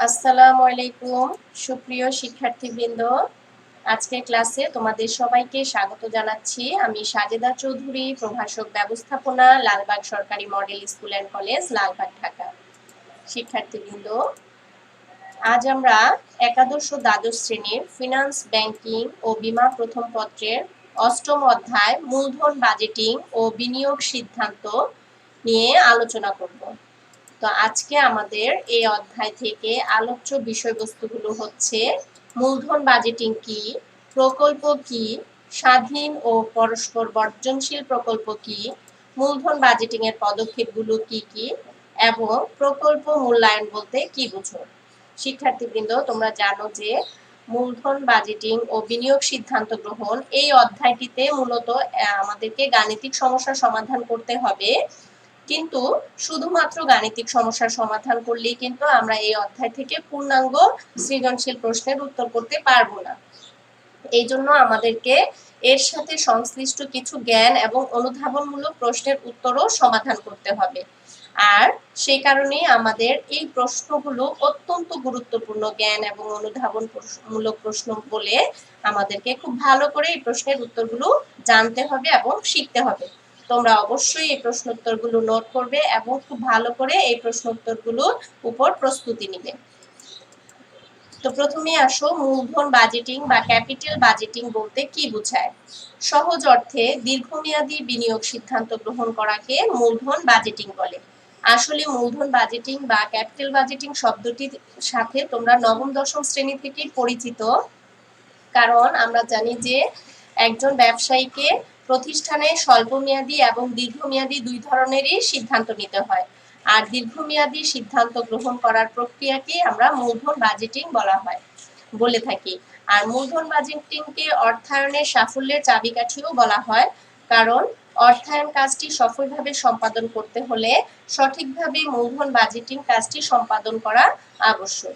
আসসালামু আলাইকুম সুপ্রিয় শিক্ষার্থীবৃন্দ, আজকের ক্লাসে তোমাদের সবাইকে স্বাগত জানাচ্ছি। আমি সাজেদা চৌধুরী, প্রভাষক ব্যবস্থাপনা, লালবাগ সরকারি model school and college, Lalbagh, Dhaka. শিক্ষার্থীবৃন্দ, আজ আমরা একাদশ ও দ্বাদশ শ্রেণীর ফিনান্স, ব্যাংকিং ও বীমা প্রথম পত্রের অষ্টম অধ্যায় মূলধন বাজেটিং ও বিনিয়োগ সিদ্ধান্ত নিয়ে আলোচনা করব। তো আজকে আমাদের এই অধ্যায় থেকে আলোচ্য বিষয়বস্তুগুলো হচ্ছে মূলধন বাজেটিং কি, প্রকল্প কি, স্বাধীন ও পরস্পর বর্জনশীল প্রকল্প কি, মূলধন বাজেটিং এর পদক্ষেপগুলো কি কি এবং প্রকল্প মূল্যায়ন বলতে কি বুঝো। শিক্ষার্থীবৃন্দ, তোমরা জানো যে মূলধন বাজেটিং ও বিনিয়োগ সিদ্ধান্ত গ্রহণ এই অধ্যায়টিতে মূলত আমাদেরকে গাণিতিক সমস্যার সমাধান করতে হবে, কিন্তু শুধুমাত্র গাণিতিক সমস্যার সমাধান করলেই কিন্তু আমরা এই অধ্যায় থেকে পূর্ণাঙ্গ সৃজনশীল প্রশ্নের উত্তর করতে পারবো না। এই জন্য আমাদেরকে এর সাথে সংশ্লিষ্ট কিছু জ্ঞান এবং অনুধাবনমূলক প্রশ্নের উত্তরও সমাধান করতে হবে। আর সেই কারণেই আমাদের এই প্রশ্নগুলো অত্যন্ত গুরুত্বপূর্ণ জ্ঞান এবং অনুধাবনমূলক প্রশ্ন বলে আমাদেরকে খুব ভালো করে এই প্রশ্নের উত্তরগুলো জানতে হবে এবং শিখতে হবে। তোমরা অবশ্যই এই প্রশ্ন উত্তরগুলো নোট করবে এবং খুব ভালো করে এই প্রশ্ন উত্তরগুলোর উপর প্রস্তুতি নিবে। তো প্রথমে আসো, মূলধন বাজেটিং বা ক্যাপিটাল বাজেটিং বলতে কি বোঝায়। সহজ অর্থে দীর্ঘমেয়াদী বিনিয়োগ সিদ্ধান্ত গ্রহণ করাকে মূলধন বাজেটিং বলে। আসলে মূলধন বাজেটিং বা ক্যাপিটাল বাজেটিং শব্দটির সাথে তোমরা নবম দশম শ্রেণী থেকেই পরিচিত, কারণ আমরা জানি যে একজন ব্যবসায়ীকে প্রতিষ্ঠানে স্বল্পমেয়াদী এবং দীর্ঘমেয়াদী দুই ধরনেরই সিদ্ধান্ত নিতে হয়, আর দীর্ঘমেয়াদী সিদ্ধান্ত গ্রহণ করার প্রক্রিয়াকে আমরা মূলধন বাজেটিং বলে থাকি। আর মূলধন বাজেটিংকে অর্থায়নের সাফল্যের চাবিকাঠিও বলা হয়, কারণ অর্থায়ন কাজটি সফলভাবে সম্পাদন করতে হলে সঠিকভাবে মূলধন বাজেটিং কাজটি সম্পাদন করা আবশ্যক।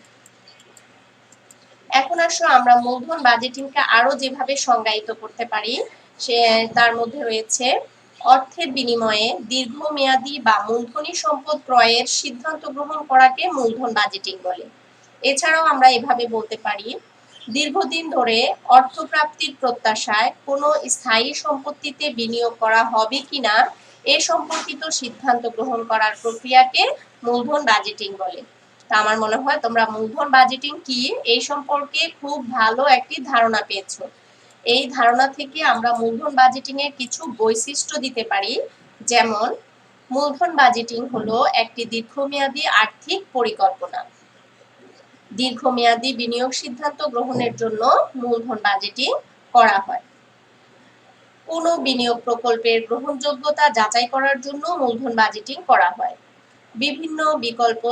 এখন আসো আমরা মূলধন বাজেটিংকে আরো যেভাবে সংজ্ঞায়িত করতে পারি, সে তার মধ্যে রয়েছে অর্থের বিনিময়ে দীর্ঘমেয়াদী বা মূলধনী সম্পদ ক্রয়ের সিদ্ধান্ত গ্রহণ করাকে মূলধন বাজেটিং বলে। এছাড়াও আমরা এভাবে বলতে পারি, দীর্ঘদিন ধরে অর্থপ্রাপ্তির প্রত্যাশায় কোনো স্থায়ী সম্পত্তিতে বিনিয়োগ করা হবে কিনা এ সম্পর্কিত সিদ্ধান্ত গ্রহণ করার প্রক্রিয়াকে মূলধন বাজেটিং বলে। তা আমার মনে হয় তোমরা মূলধন বাজেটিং কি এই সম্পর্কে খুব ভালো একটি ধারণা পেয়েছো। এই ধারণা থেকে আমরা মূলধন বাজেটিং এর কিছু বৈশিষ্ট্য দিতে পারি, যেমন মূলধন বাজেটিং হলো একটি দীর্ঘমেয়াদী আর্থিক পরিকল্পনা। দীর্ঘমেয়াদী বিনিয়োগ সিদ্ধান্ত গ্রহণের জন্য মূলধন বাজেটিং করা হয়। কোনো বিনিয়োগ প্রকল্পের গ্রহণযোগ্যতা যাচাই করার জন্য মূলধন বাজেটিং করা হয়। বিভিন্ন বিকল্প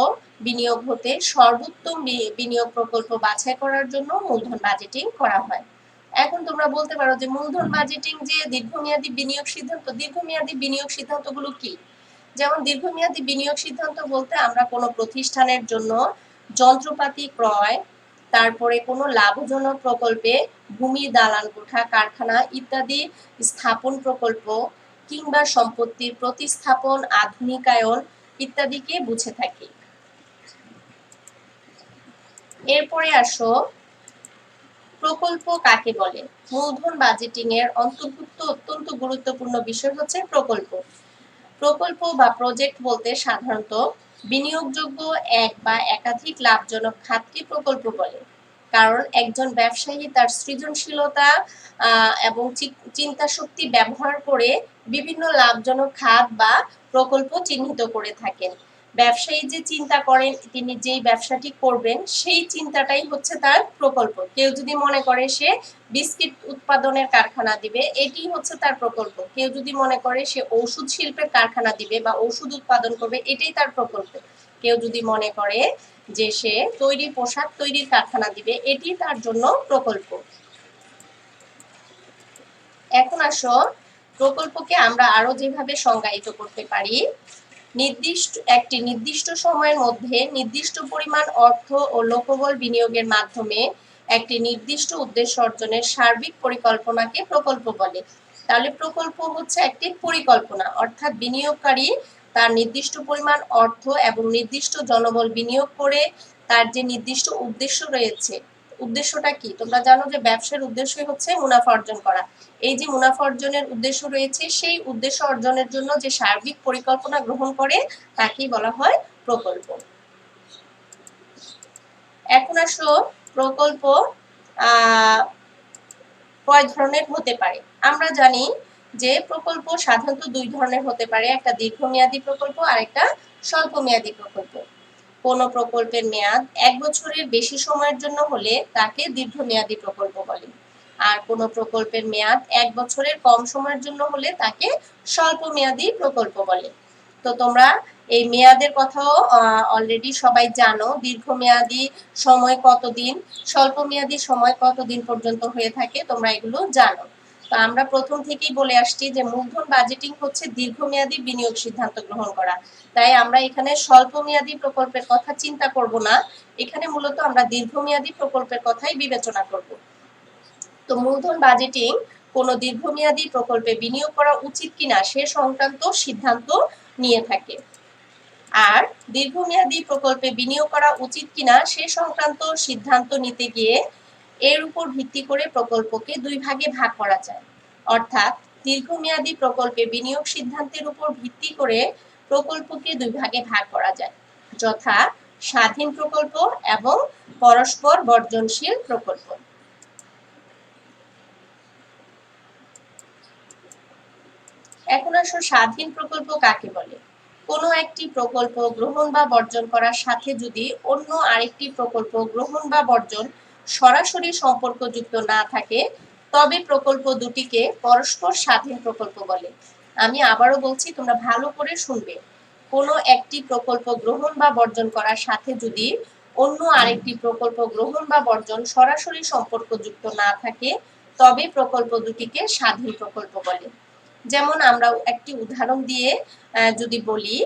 বিনিয়োগ হতে সর্বোত্তম বিনিয়োগ প্রকল্প বাছাই করার জন্য মূলধন বাজেটিং করা হয়। এখন তোমরা বলতে পারো যে মূলধন বাজেটিং যে দীর্ঘমেয়াদী বিনিয়োগ সিদ্ধান্তগুলো কি। যেমন দীর্ঘমেয়াদী বিনিয়োগ সিদ্ধান্ত বলতে আমরা কোনো প্রতিষ্ঠানের জন্য যন্ত্রপাতি ক্রয়, তারপরে কোনো লাভজনক প্রকল্পে ভূমি, দালান কোঠা, কারখানা ইত্যাদি স্থাপন প্রকল্প কিংবা সম্পত্তির প্রতিস্থাপন, আধুনিকায়ন ইত্যাদিকে বুঝে থাকি। এরপরে আসো, প্রকল্প কাকে বলে। মূলধন বাজেটিং এর অন্তর্ভুক্ত অত্যন্ত গুরুত্বপূর্ণ বিষয় হচ্ছে প্রকল্প। প্রকল্প বা প্রজেক্ট বলতে সাধারণত বিনিয়োগযোগ্য এক বা একাধিক লাভজনক খাতকে প্রকল্প বলে, কারণ একজন ব্যবসায়ী তার সৃজনশীলতা এবং চিন্তা শক্তি ব্যবহার করে বিভিন্ন লাভজনক খাত বা প্রকল্প চিহ্নিত করে থাকেন। ব্যবসায়ী যে চিন্তা করেন তিনি যেই ব্যবসাটি করবেন সেই চিন্তাটাই হচ্ছে তার প্রকল্প। কেউ যদি মনে করে সে বিস্কিট উৎপাদনের কারখানা দিবে, এটি হচ্ছে তার প্রকল্প। কেউ যদি মনে করে সে ওষুধ শিল্পের কারখানা দিবে বা ওষুধ উৎপাদন করবে, এটাই তার প্রকল্প। কেউ যদি মনে করে যে সে তৈরি পোশাক তৈরির কারখানা দিবে, এটি তার জন্য প্রকল্প। এখন আসো, প্রকল্পকে আমরা আরো যেভাবে সংজ্ঞায়িত করতে পারি, একটি নির্দিষ্ট সময়ের মধ্যে নির্দিষ্ট পরিমাণ অর্থ ও লোকবল বিনিয়োগের মাধ্যমে একটি নির্দিষ্ট উদ্দেশ্য অর্জনের সার্বিক পরিকল্পনাকে প্রকল্প বলে। তাহলে প্রকল্প হচ্ছে একটি পরিকল্পনা, অর্থাৎ বিনিয়োগকারী তার নির্দিষ্ট পরিমাণ অর্থ এবং নির্দিষ্ট জনবল বিনিয়োগ করে তার যে নির্দিষ্ট উদ্দেশ্য রয়েছে, উদ্দেশ্যটা কি? তোমরা জানো যে ব্যবসার উদ্দেশ্যই হচ্ছে মুনাফা অর্জন করা। এই যে মুনাফা অর্জনের উদ্দেশ্য রয়েছে, সেই উদ্দেশ্য অর্জনের জন্য যে সার্বিক পরিকল্পনা গ্রহণ করে তাকেই বলা হয় প্রকল্প। এখন আসো প্রকল্প কয় ধরনের হতে পারে। আমরা জানি যে প্রকল্প সাধারণত দুই ধরনের হতে পারে, একটা দীর্ঘমেয়াদী প্রকল্প আর একটা স্বল্পমেয়াদী প্রকল্প। কোন প্রকল্পের মেয়াদ 1 বছরের বেশি সময়ের জন্য হলে তাকে দীর্ঘমেয়াদী প্রকল্প বলে, আর কোন প্রকল্পের মেয়াদ 1 বছরের কম সময়ের জন্য হলে তাকে স্বল্পমেয়াদী প্রকল্প বলে। তো তোমরা এই মেয়াদের কথাও অলরেডি সবাই জানো, দীর্ঘমেয়াদী সময় কতদিন, স্বল্পমেয়াদী সময় কতদিন পর্যন্ত হয়ে থাকে, তোমরা এগুলো জানো। তো আমরা প্রথম থেকেই বলে আসছি যে মূলধন বাজেটিং হচ্ছে দীর্ঘমেয়াদী বিনিয়োগ সিদ্ধান্ত গ্রহণ করা, তাই আমরা এখানে স্বল্পমেয়াদী প্রকল্পের কথা চিন্তা করব না, এখানে মূলত আমরা দীর্ঘমেয়াদী প্রকল্পের কথাই বিবেচনা করব। তো মূলধন বাজেটিং কোন দীর্ঘমেয়াদী প্রকল্পে বিনিয়োগ করা উচিত কিনা সে সংক্রান্ত সিদ্ধান্ত নিয়ে থাকে, আর দীর্ঘমেয়াদী প্রকল্পে বিনিয়োগ করা উচিত কিনা সে সংক্রান্ত সিদ্ধান্ত নিতে গিয়ে এর উপর ভিত্তি করে প্রকল্পকে দুই ভাগে ভাগ করা যায়। অর্থাৎ দীর্ঘমেয়াদী প্রকল্পে বিনিয়োগ সিদ্ধান্তের উপর ভিত্তি করে প্রকল্পকে দুই ভাগে ভাগ করা যায়, যথা স্বাধীন প্রকল্প এবং পরস্পর বর্জনশীল প্রকল্প। এখন আসো স্বাধীন প্রকল্প কাকে বলে। কোনো একটি প্রকল্প গ্রহণ বা বর্জন করার সাথে যদি অন্য আরেকটি প্রকল্প গ্রহণ বা বর্জন সরাসরি সম্পর্কযুক্ত না থাকে তবে প্রকল্প দুটিকে পরস্পর স্বাধীন প্রকল্প বলে। আমি আবারও বলছি, তোমরা ভালো করে শুনবে। কোনো একটি প্রকল্প গ্রহণ বা বর্জন করার সাথে যদি অন্য আরেকটি প্রকল্প গ্রহণ বা বর্জন সরাসরি সম্পর্কযুক্ত না থাকে তবে প্রকল্প দুটিকে স্বাধীন প্রকল্প বলে। যেমন আমরা একটি উদাহরণ দিয়ে যদি বলি,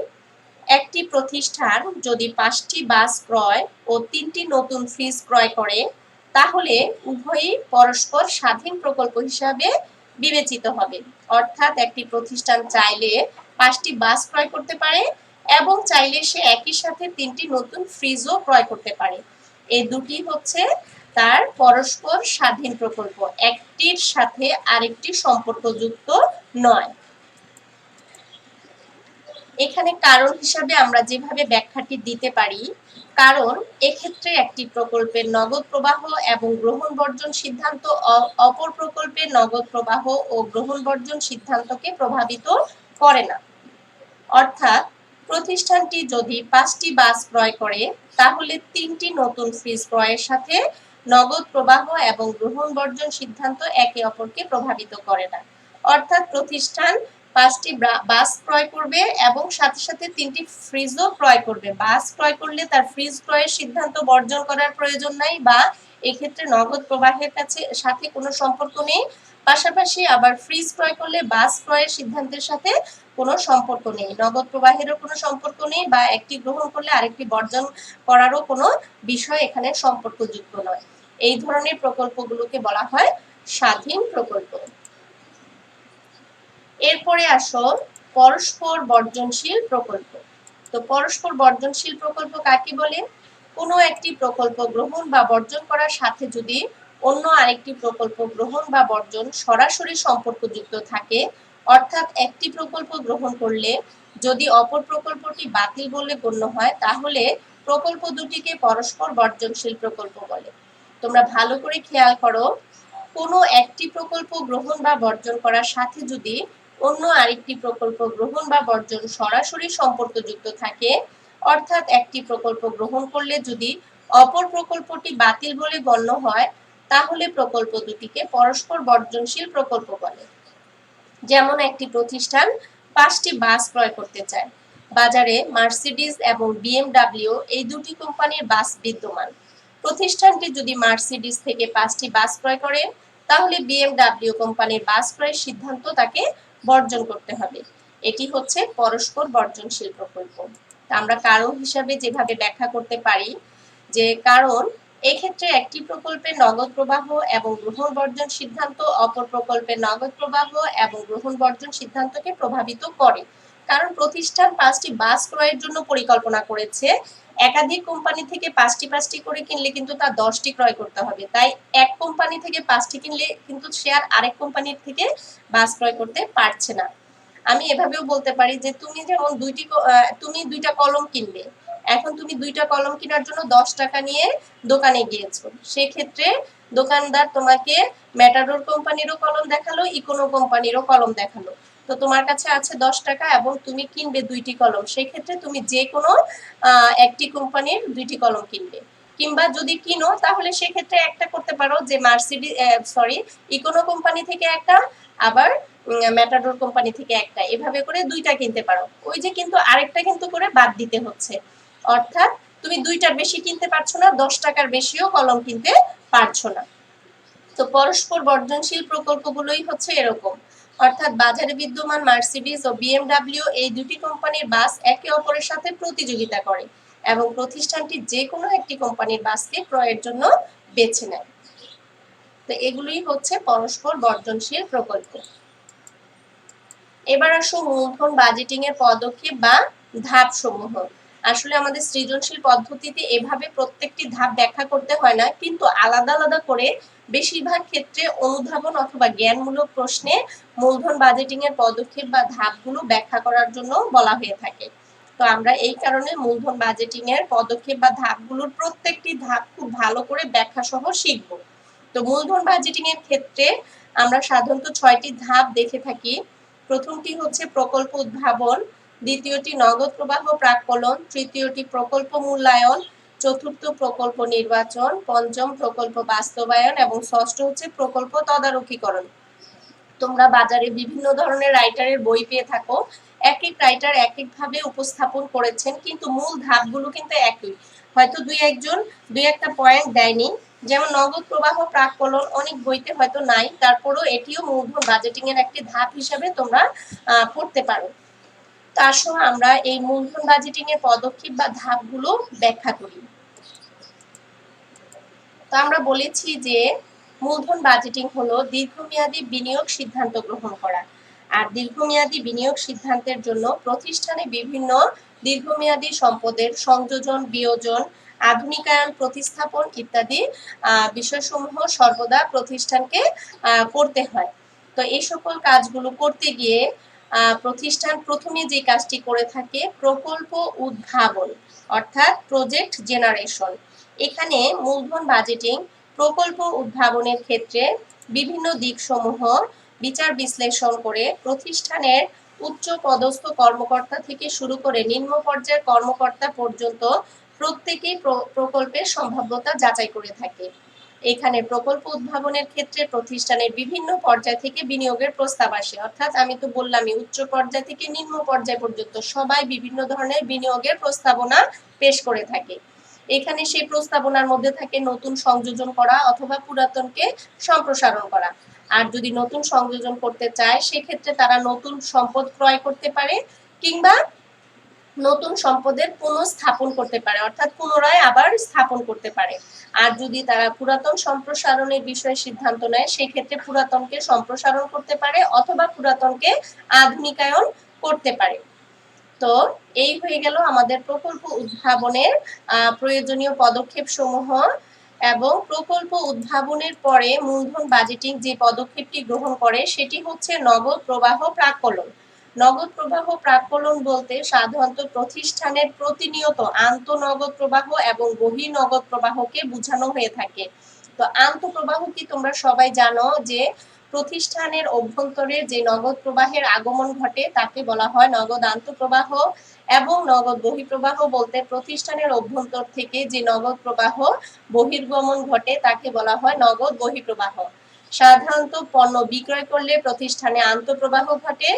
একটি প্রতিষ্ঠান যদি 5টি বাস ক্রয় ও 3টি নতুন ফ্রিজ ক্রয় করে তাহলে উভয়ই পরস্পর স্বাধীন প্রকল্প হিসাবে বিবেচিত হবে। অর্থাৎ একটি প্রতিষ্ঠান চাইলে 5টি বাস ক্রয় করতে পারে এবং চাইলে সে একই সাথে 3টি নতুন ফ্রিজও ক্রয় করতে পারে। এই দুটি হচ্ছে তার পরস্পর স্বাধীন প্রকল্প, একটির সাথে আরেকটি সম্পর্কযুক্ত নয়। এখানে কারণ হিসাবে আমরা যেভাবে ব্যাখ্যাটি দিতে পারি, কারণ এক্ষেত্রে একটি প্রকল্পের নগদ প্রবাহ এবং গ্রহণ বর্জন সিদ্ধান্ত অপর প্রকল্পের নগদ প্রবাহ ও গ্রহণ বর্জন সিদ্ধান্তকে প্রভাবিত করে না। অর্থাৎ প্রতিষ্ঠানটি যদি 5টি বাস ক্রয় করে তাহলে 3টি নতুন ফ্রিজ ক্রয়ের সাথে নগদ প্রবাহ এবং গ্রহণ বর্জন সিদ্ধান্ত একে অপরকে প্রভাবিত করে না। অর্থাৎ প্রতিষ্ঠান 5টি বাস ক্রয় করবে এবং সাথে সাথে 3টি ফ্রিজও ক্রয় করবে। বাস ক্রয় করলে তার ফ্রিজ ক্রয়ের সিদ্ধান্ত বর্জন করার প্রয়োজন নাই বা এক্ষেত্রে নগদ প্রবাহের সাথে কোনো সম্পর্ক নেই। পাশাপাশি আবার ফ্রিজ ক্রয় করলে বাস ক্রয়ের সিদ্ধান্তের সাথে কোনো সম্পর্ক নেই, নগদ প্রবাহেরও কোনো সম্পর্ক নেই বা একটি গ্রহণ করলে আরেকটি বর্জন করারও কোনো বিষয় এখানে সম্পর্কযুক্ত নয়। এই ধরনের প্রকল্পগুলোকে বলা হয় স্বাধীন প্রকল্প। এরপরে আসো পরস্পর বর্জনশীল প্রকল্প। তো পরস্পর বর্জনশীল প্রকল্প কাকে বলে? কোনো একটি প্রকল্প গ্রহণ বা বর্জন করার সাথে যদি অন্য আরেকটি প্রকল্প গ্রহণ বা বর্জন সরাসরি সম্পর্কযুক্ত থাকে, অর্থাৎ একটি প্রকল্প গ্রহণ করলে যদি অপর প্রকল্পটি বাতিল বলে গণ্য হয় তাহলে প্রকল্প দুটিকে পরস্পর বর্জনশীল প্রকল্প বলে। তোমরা ভালো করে খেয়াল করো, কোনো একটি প্রকল্প গ্রহণ বা বর্জন করার সাথে যদি অন্য আরেকটি প্রকল্প গ্রহণ বা বর্জন সরাসরি সম্পর্কযুক্ত থাকে, অর্থাৎ একটি প্রকল্প গ্রহণ করলে যদি অপর প্রকল্পটি বাতিল বলে গণ্য হয় তাহলে প্রকল্প দুটিকে পরস্পর বর্জনশীল প্রকল্প বলে। যেমন একটি প্রতিষ্ঠান 5টি বাস ক্রয় করতে চায়, বাজারে মার্সিডিজ এবং বিএমডব্লিউ এই দুটি কোম্পানির বাস বিদ্যমান। প্রতিষ্ঠানটি যদি মার্সিডিজ থেকে 5টি বাস ক্রয় করে তাহলে বিএমডব্লিউ কোম্পানির বাস ক্রয়ের সিদ্ধান্ত তাকে বর্জন করতে হবে। এটি হচ্ছে পরস্পর বর্জনশীল প্রকল্প। আমরা কারণ হিসাবে যেভাবে ব্যাখ্যা করতে পারি যে কারণ এক্ষেত্রে একটি প্রকল্পের নগদ প্রবাহ এবং গ্রহণ বর্জন সিদ্ধান্ত অপর প্রকল্পের নগদ প্রবাহ এবং গ্রহণ বর্জন সিদ্ধান্তকে প্রভাবিত করে। কারণ প্রতিষ্ঠান 5টি বাস ক্রয়ের জন্য পরিকল্পনা করেছে। একাধিক কোম্পানি থেকে 5টি করে কিনলে কিন্তু তার 10টি ক্রয় করতে হবে। তাই এক কোম্পানি থেকে 5টি কিনলে কিন্তু সে আর আরেক কোম্পানির থেকে বাস ক্রয় করতে পারছে না। আমি এভাবেও বলতে পারি যে তুমি যেমন তুমি 2টা কলম কিনবে, এখন তুমি 2টা কলম কেনার জন্য 10 টাকা নিয়ে দোকানে গিয়েছো, সেক্ষেত্রে দোকানদার তোমাকে ম্যাটাডোর কোম্পানিরও কলম দেখালো, ইকোনো কোম্পানিরও কলম দেখালো। তো তোমার কাছে আছে 10 টাকা এবং তুমি কিনবে 2টি কলম, সেক্ষেত্রে তুমি যে কোনো একটি কোম্পানির 2টি কলম কিনবে। কিংবা যদি কিনো তাহলে সেক্ষেত্রে একটা করতে পারো যে ইকোনো কোম্পানি থেকে একটা, আবার ম্যাটাডোর কোম্পানি থেকে একটা, এভাবে করে 2টা কিনতে পারো। ওই যে কিন্তু আরেকটা কিন্তু করে বাদ দিতে হচ্ছে, অর্থাৎ তুমি 2টার বেশি কিনতে পারছো না, 10 টাকার বেশিও কলম কিনতে পারছো না। তো পরস্পর বর্জনশীল প্রকল্পগুলোই হচ্ছে এরকম, অর্থাৎ বাজারে বিদ্যমান মার্সিডিজ ও বিএমডব্লিউ এই 2টি কোম্পানির বাস একে অপরের সাথে প্রতিযোগিতা করে এবং প্রতিষ্ঠানটি যে কোনো একটি কোম্পানির বাসকে ক্রয়ের জন্য বেছে নেয়। তো এগুলোই হচ্ছে পরস্পর বর্জনশীল প্রকল্প। এবার আসো মূলধন বাজেটিং এর পদক্ষেপ বা ধাপ সমূহ। আসলে আমাদের সৃজনশীল পদ্ধতিতে এভাবে প্রত্যেকটি ধাপ ব্যাখ্যা করতে হয় না, কিন্তু আলাদা আলাদা করে বেশিরভাগ ক্ষেত্রে অনুধাবন অথবা জ্ঞানমূলক প্রশ্নে মূলধন বাজেটিং এর পদক্ষেপ বা ধাপগুলো ব্যাখ্যা করার জন্য বলা হয়ে থাকে। তো আমরা এই কারণে মূলধন বাজেটিং এর পদক্ষেপ বা ধাপগুলোর প্রত্যেকটি ধাপ খুব ভালো করে ব্যাখ্যা সহ শিখব। তো মূলধন বাজেটিং এর ক্ষেত্রে আমরা সাধারণত 6টি ধাপ দেখে থাকি। প্রথমটি হচ্ছে প্রকল্প উদ্ভাবন, দ্বিতীয়টি নগদ প্রবাহ প্রাক্কলন, তৃতীয়টি প্রকল্প মূল্যায়ন, চতুর্থ প্রকল্প নির্বাচন, পঞ্চম প্রকল্প বাস্তবায়ন এবং ষষ্ঠ হচ্ছে প্রকল্প তদারকিকরণ। তোমরা বাজারে বিভিন্ন ধরনের রাইটারের বই পেয়ে থাকো, এক এক রাইটার এক একভাবে উপস্থাপন করেছেন, কিন্তু মূল ধাপগুলো কিন্তু একই। হয়তো দুই একটা পয়েন্ট দেয়নি, যেমন নগদ প্রবাহ প্রাক্কলন অনেক বইতে হয়তো নাই, তারপরও এটিও মূলধন বাজেটিং এর একটি ধাপ হিসেবে তোমরা পড়তে পারো। তার সহ আমরা এই মূলধন বাজেটিং এর পদক্ষেপ বা ধাপগুলো ব্যাখ্যা করি। তো আমরা বলেছি যে মূলধন বাজেটিং হলো দীর্ঘমেয়াদী বিনিয়োগ সিদ্ধান্ত গ্রহণ করা। আর দীর্ঘমেয়াদী বিনিয়োগ সিদ্ধান্তের জন্য প্রতিষ্ঠানে বিভিন্ন দীর্ঘমেয়াদী সম্পদের সংযোজন, বিয়োজন, আধুনিকায়ন, প্রতিস্থাপন ইত্যাদি বিষয়সমূহ সর্বদা প্রতিষ্ঠানকে করতে হয়। তো এই সকল কাজগুলো করতে গিয়ে প্রতিষ্ঠান প্রথমে যে কাজটি করে থাকে প্রকল্প উদ্ভাবন, অর্থাৎ প্রজেক্ট জেনারেশন। এখানে মূলধন বাজেটিং প্রকল্প উদ্ভাবনের ক্ষেত্রে বিভিন্ন দিকসমূহ বিচার বিশ্লেষণ করে প্রতিষ্ঠানের উচ্চ পদস্থ কর্মকর্তা থেকে শুরু করে নিম্ন পর্যায়ের কর্মকর্তা পর্যন্ত প্রত্যেকেই প্রকল্পের সম্ভাব্যতা যাচাই করে থাকে। এখানে প্রকল্প উদ্ভাবনের ক্ষেত্রে প্রতিষ্ঠানের বিভিন্ন পর্যায় থেকে বিনিয়োগের প্রস্তাব আসে, অর্থাৎ আমি তো বললামই উচ্চ পর্যায় থেকে নিম্ন পর্যায় পর্যন্ত সবাই বিভিন্ন ধরনের বিনিয়োগের প্রস্তাবনা পেশ করে থাকে। এখানে সেই প্রস্তাবনার মধ্যে থাকে নতুন সংযোজন করা অথবা পুরাতনকে সম্প্রসারণ করা। আর যদি নতুন সংযোজন করতে চায় সেক্ষেত্রে তারা নতুন সম্পদ ক্রয় করতে পারে কিংবা নতুন সম্পদের পুনঃস্থাপন করতে পারে, অর্থাৎ পুনরায় আবার স্থাপন করতে পারে। আর যদি তারা পুরাতন সম্প্রসারণের বিষয়ে সিদ্ধান্ত নেয় সেক্ষেত্রে পুরাতনকে সম্প্রসারণ করতে পারে অথবা পুরাতনকে আধুনিকায়ন করতে পারে। তো এই হয়ে গেল আমাদের প্রকল্প উদ্ভাবনের প্রয়োজনীয় পদক্ষেপ সমূহ। এবং প্রকল্প উদ্ভাবনের পরে মূলধন বাজেটিং যে পদক্ষেপটি গ্রহণ করে সেটি হচ্ছে নগদ প্রবাহ প্রাক্কলন। নগদ প্রবাহ প্রাক্কলন বলতে সাধারণত প্রতিষ্ঠানের প্রতিনিয়ত আন্তঃনগদ প্রবাহ এবং বহির্নগদ প্রবাহকে বোঝানো হয়ে থাকে। তো আন্তঃপ্রবাহ কি তোমরা সবাই জানো যে প্রতিষ্ঠানের অভ্যন্তরে যে নগদ প্রবাহের আগমন ঘটে তাকে বলা হয় নগদ আন্তঃপ্রবাহ, এবং নগদ বহিঃপ্রবাহ বলতে প্রতিষ্ঠানের অভ্যন্তর থেকে যে নগদ প্রবাহ বহির্গমন ঘটে তাকে বলা হয় নগদ বহিঃপ্রবাহ। সাধারণত পণ্য বিক্রয় করলে প্রতিষ্ঠানে আন্তঃপ্রবাহ ঘটে,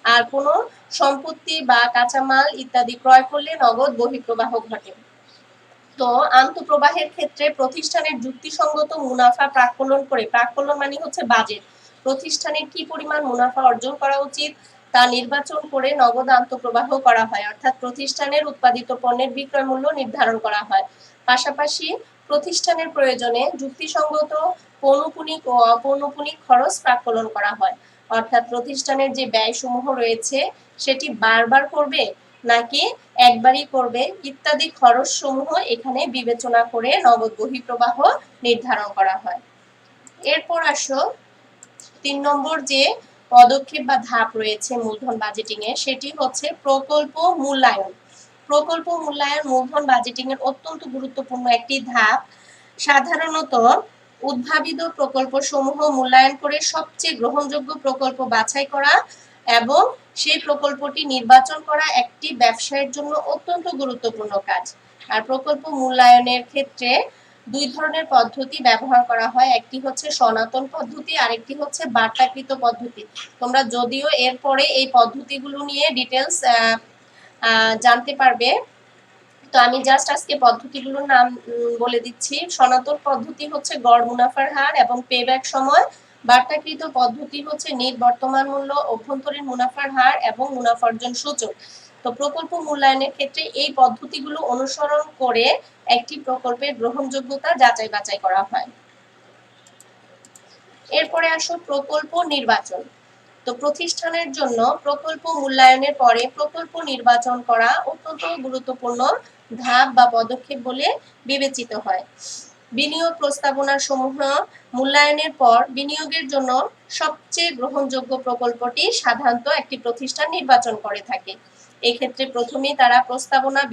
আর কোনো সম্পত্তি বা কাঁচামাল ইত্যাদি ক্রয় করলে নগদ বহিঃপ্রবাহ ঘটে। তো আন্তঃপ্রবাহের ক্ষেত্রে প্রতিষ্ঠানের যুক্তিসঙ্গত মুনাফা প্রাক্কলন করে, প্রাক্কলন মানে হচ্ছে বাজেট, প্রতিষ্ঠানের কি পরিমাণ মুনাফা অর্জন করা উচিত তা নির্বাচন করে নগদ আন্তঃপ্রবাহ করা হয়, অর্থাৎ প্রতিষ্ঠানের উৎপাদিত পণ্যের বিক্রয় মূল্য নির্ধারণ করা হয়। পাশাপাশি প্রতিষ্ঠানের প্রয়োজনে যুক্তিসঙ্গত পৌনঃপুনিক ও অপৌনঃপুনিক খরচ প্রাক্কলন করা হয়, অর্থাৎ প্রতিষ্ঠানের যে ব্যয়সমূহ রয়েছে সেটি বারবার করবে নাকি একবারই করবে ইত্যাদি খরচ সমূহ এখানে বিবেচনা করে নগদ বহিঃপ্রবাহ নির্ধারণ করা হয়। এরপর আসো ৩ নম্বর যে পদক্ষেপ বা ধাপ রয়েছে মূলধন বাজেটিং এ, সেটি হচ্ছে প্রকল্প মূল্যায়ন। প্রকল্প মূল্যায়ন মূলধন বাজেটিং এর অত্যন্ত গুরুত্বপূর্ণ একটি ধাপ। সাধারণত উদ্ভাবিত প্রকল্প সমূহ মূল্যায়ন করে সবচেয়ে গ্রহণযোগ্য প্রকল্প বাছাই করা এবং সেই প্রকল্পটি নির্বাচন করা একটি ব্যবসায়ের জন্য অত্যন্ত গুরুত্বপূর্ণ কাজ। আর প্রকল্প মূল্যায়নের ক্ষেত্রে দুই ধরনের পদ্ধতি ব্যবহার করা হয়, একটি হচ্ছে সনাতন পদ্ধতি, আরেকটি হচ্ছে বার্তাকৃত পদ্ধতি। তোমরা যদিও এরপরে এই পদ্ধতিগুলো নিয়ে ডিটেলস জানতে পারবে, তো আমি জাস্ট আজকে পদ্ধতিগুলোর নাম বলে দিচ্ছি। সনাতন পদ্ধতি হচ্ছে গড় মুনাফার হার এবং পেব্যাক সময়। বার্তাকৃত পদ্ধতি হচ্ছে নিট বর্তমান মূল্য, অভ্যন্তরীণ মুনাফার হার এবং মুনাফার্জন সূচক। তো প্রকল্প মূল্যায়নের ক্ষেত্রে এই পদ্ধতিগুলো অনুসরণ করে একটি প্রকল্পের গ্রহণযোগ্যতা যাচাই বাছাই করা হয়। এরপরে আসো প্রকল্প নির্বাচন। তো প্রতিষ্ঠানের জন্য প্রকল্প মূল্যায়নের পরে প্রকল্প নির্বাচন করা অত্যন্ত গুরুত্বপূর্ণ ধাপ বা পদক্ষেপ বলে বিবেচিত হয়। বিনিয়োগ প্রস্তাবনা সমূহ মূল্যায়নের পর বিনিয়োগের জন্য সবচেয়ে গ্রহণযোগ্য প্রকল্পটি সাধারণত একটি প্রতিষ্ঠান নির্বাচন করে থাকে। এক্ষেত্রে প্রথমেই তারা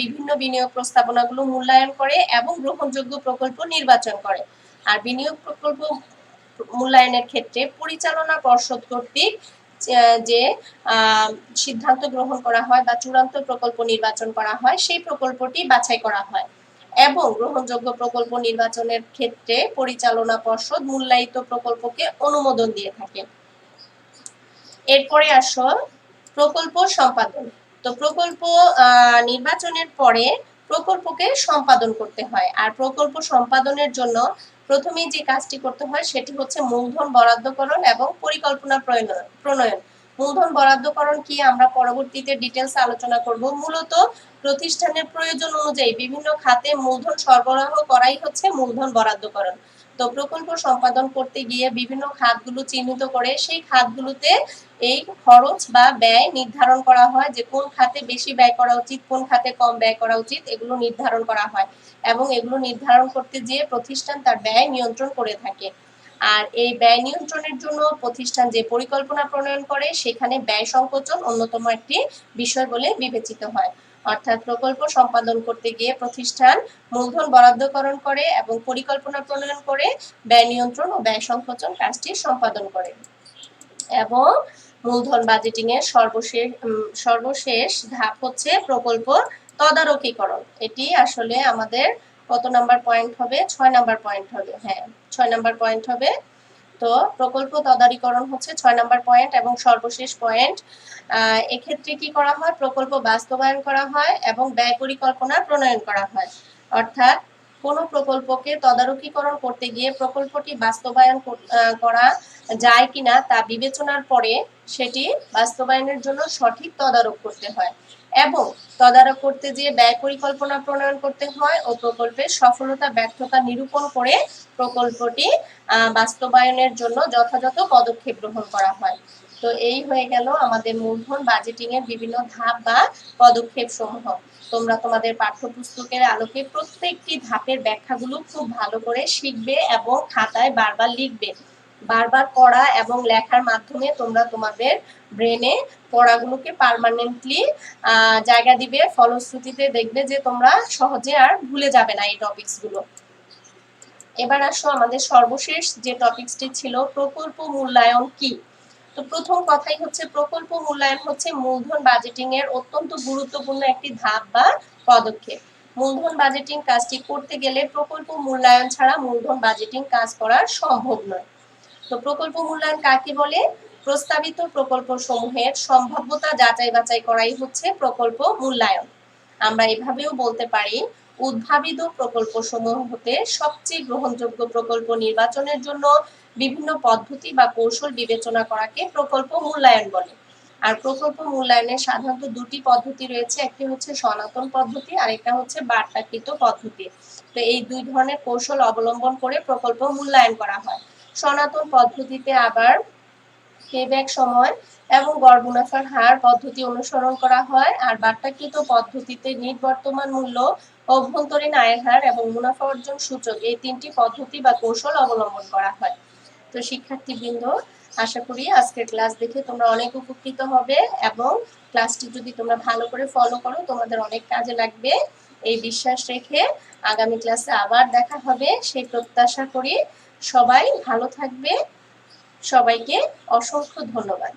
বিভিন্ন বিনিয়োগ প্রস্তাবনাগুলো মূল্যায়ন করে এবং গ্রহণযোগ্য প্রকল্প নির্বাচন করে। আর বিনিয়োগ প্রকল্প মূল্যায়নের ক্ষেত্রে পরিচালনা পর্ষদ কর্তৃক যে সিদ্ধান্ত গ্রহণ করা হয় বা চূড়ান্ত প্রকল্প নির্বাচন করা হয়, সেই প্রকল্পটি বাছাই করা হয় এবং গ্রহণযোগ্য প্রকল্প নির্বাচনের ক্ষেত্রে পরিচালনা পর্ষদ মূল্যায়িত প্রকল্পকে অনুমোদন দিয়ে থাকে। এরপরে আসো প্রকল্প সম্পাদন। তো প্রকল্প নির্বাচনের পরে প্রকল্পকে সম্পাদন করতে হয়। আর প্রকল্প সম্পাদনের জন্য প্রথমেই যে কাজটি করতে হয় সেটি হচ্ছে মূলধন বরাদ্দকরণ এবং পরিকল্পনা প্রণয়ন। মূলধন বরাদ্দকরণ কি আমরা পরবর্তীতে ডিটেলস আলোচনা করব। মূলত প্রতিষ্ঠানের প্রয়োজন অনুযায়ী বিভিন্ন খাতে মূলধন সরবরাহ করাই হচ্ছে মূলধন বরাদ্দকরণ। তো প্রকল্প সম্পাদন করতে গিয়ে বিভিন্ন খাতগুলো চিহ্নিত করে সেই খাতগুলোতে এই খরচ বা ব্যয় নির্ধারণ করা হয়, যে কোন খাতে বেশি ব্যয় করা উচিত, কোন খাতে কম ব্যয় করা উচিত, এগুলো নির্ধারণ করা হয় এবং এগুলো নির্ধারণ করতে গিয়ে প্রতিষ্ঠান তার ব্যয় নিয়ন্ত্রণ করে থাকে। আর এই ব্যয় নিয়ন্ত্রণের জন্য প্রতিষ্ঠান যে পরিকল্পনা প্রণয়ন করে সেখানে ব্যয় সংকোচন অন্যতম একটি বিষয় বলে বিবেচিত হয়। অর্থাৎ প্রকল্প সম্পাদন করতে গিয়ে প্রতিষ্ঠান মূলধন বরাদ্দকরণ করে এবং পরিকল্পনা প্রণয়ন করে ব্যয় নিয়ন্ত্রণ ও ব্যয় সংকোচন কাজটি সম্পাদন করে। এবং মূলধন বাজেটিং এর সর্বশেষ ধাপ হচ্ছে প্রকল্প তদারকিকরণ। এটি আসলে আমাদের কত নাম্বার পয়েন্ট হবে? 6 নাম্বার পয়েন্ট হবে। হ্যাঁ, 6 নাম্বার পয়েন্ট হবে। তো প্রকল্প তদারকিকরণ হচ্ছে 6 নাম্বার পয়েন্ট এবং সর্বশেষ পয়েন্ট। এক্ষেত্রে কি করা হয়? প্রকল্প বাস্তবায়ন করা হয় এবং ব্যয় পরিকল্পনা প্রণয়ন করা হয়। অর্থাৎ কোনো প্রকল্পকে তদারকিকরণ করতে গিয়ে প্রকল্পটি বাস্তবায়ন করা যায় কিনা তা বিবেচনার পরে সেটি বাস্তবায়নের জন্য সঠিক তদারক করতে হয় এবং তদারক করতে গিয়ে ব্যয় পরিকল্পনা প্রণয়ন করতে হয় ও প্রকল্পের সফলতা ব্যর্থতা নিরূপণ করে প্রকল্পটি বাস্তবায়নের জন্য যথাযথ পদক্ষেপ গ্রহণ করা হয়। তো এই হয়ে গেল আমাদের মূলধন বাজেটিং এর বিভিন্ন ধাপ বা পদক্ষেপ সমূহ। তোমরা তোমাদের পাঠ্যপুস্তকের আলোকে প্রত্যেকটি ধাপের ব্যাখ্যাগুলো খুব ভালো করে শিখবে এবং খাতায় বারবার লিখবে। বারবার পড়া এবং লেখার মাধ্যমে তোমরা তোমাদের ব্রেনে পড়াগুলোকে পার্মানেন্টলি জায়গা দিবে। ফলশ্রুতিতে দেখবে যে তোমরা সহজে আর ভুলে যাবে না এই টপিকসগুলো। এবার আসো আমাদের সর্বশেষ যে টপিকসটি ছিল প্রকল্প মূল্যায়ন কি। তো প্রথম কথাই হচ্ছে প্রকল্প মূল্যায়ন হচ্ছে মূলধন বাজেটিং এর অত্যন্ত গুরুত্বপূর্ণ একটি ধাপ বা পদক্ষেপ। মূলধন বাজেটিং কাজটি করতে গেলে প্রকল্প মূল্যায়ন ছাড়া মূলধন বাজেটিং কাজ করা সম্ভব নয়। তো প্রকল্প মূল্যায়ন কাকে বলে? প্রস্তাবিত প্রকল্প সমূহের সম্ভাব্যতা যাচাই বাছাই করাই হচ্ছে প্রকল্প মূল্যায়ন। আমরা এভাবেও বলতে পারি উদ্ভাবিত প্রকল্প সমূহ হতে সবচেয়ে গ্রহণযোগ্য প্রকল্প নির্বাচনের জন্য বিভিন্ন পদ্ধতি বা কৌশল বিবেচনা করাকে প্রকল্প মূল্যায়ন বলে। আর প্রকল্প মূল্যায়নের সাধারণত দুটি পদ্ধতি রয়েছে, একটি হচ্ছে সনাতন পদ্ধতি আর একটা হচ্ছে বার্তাকৃত পদ্ধতি। তো এই দুই ধরনের কৌশল অবলম্বন করে প্রকল্প মূল্যায়ন করা হয়। সনাতন পদ্ধতিতে আবার পেব্যাক সময় এবং গড় মুনাফার হার পদ্ধতি অনুসরণ করা হয়। আর বাট্টাকৃত পদ্ধতিতে নিট বর্তমান মূল্য, অভ্যন্তরীণ আয়ের হার এবং মুনাফা অর্জন সূচক এই 3টি পদ্ধতি বা কৌশল অবলম্বন করা হয়। তো শিক্ষার্থীবৃন্দ, আশা করি আজকের ক্লাস দেখে তোমরা অনেক উপকৃত হবে এবং ক্লাসটি যদি তোমরা ভালো করে ফলো করো তোমাদের অনেক কাজে লাগবে এই বিশ্বাস রেখে আগামী ক্লাসে আবার দেখা হবে সেই প্রত্যাশা করি। সবাই ভালো থাকবে। সবাইকে অসংখ্য ধন্যবাদ।